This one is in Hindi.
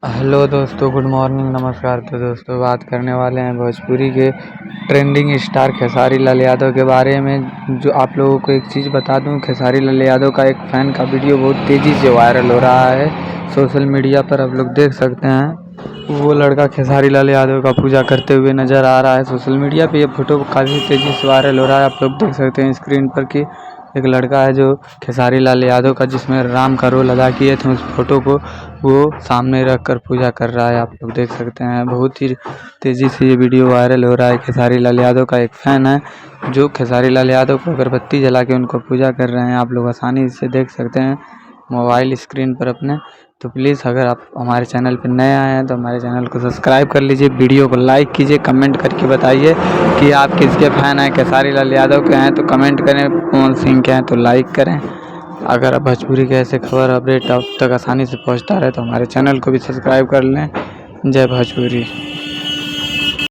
हेलो दोस्तों, गुड मॉर्निंग, नमस्कार। तो दोस्तों बात करने वाले हैं भोजपुरी के ट्रेंडिंग स्टार खेसारी लाल यादव के बारे में। जो आप लोगों को एक चीज़ बता दूं, खेसारी लाल यादव का एक फ़ैन का वीडियो बहुत तेज़ी से वायरल हो रहा है सोशल मीडिया पर। आप लोग देख सकते हैं वो लड़का खेसारी लाल यादव का पूजा करते हुए नज़र आ रहा है। सोशल मीडिया पे ये फ़ोटो काफ़ी तेज़ी से वायरल हो रहा है। आप लोग देख सकते हैं स्क्रीन पर कि एक लड़का है जो खेसारी लाल यादव का, जिसमें राम का रोल अदा किए थे, उस फोटो को वो सामने रख कर पूजा कर रहा है। आप लोग देख सकते हैं बहुत ही तेज़ी से ये वीडियो वायरल हो रहा है। खेसारी लाल यादव का एक फ़ैन है जो खेसारी लाल यादव को अगरबत्ती जला के उनको पूजा कर रहे हैं। आप लोग आसानी से देख सकते हैं मोबाइल स्क्रीन पर अपने। तो प्लीज़ अगर आप हमारे चैनल पर नए आए हैं तो हमारे चैनल को सब्सक्राइब कर लीजिए, वीडियो को लाइक कीजिए, कमेंट करके बताइए कि आप किसके फ़ैन हैं। खेसारी लाल यादव के हैं तो कमेंट करें, पवन सिंह के हैं तो लाइक करें। अगर आप भोजपुरी के ऐसे खबर अपडेट आप तक आसानी से पहुंचता रहे तो हमारे चैनल को भी सब्सक्राइब कर लें। जय भोजपुरी।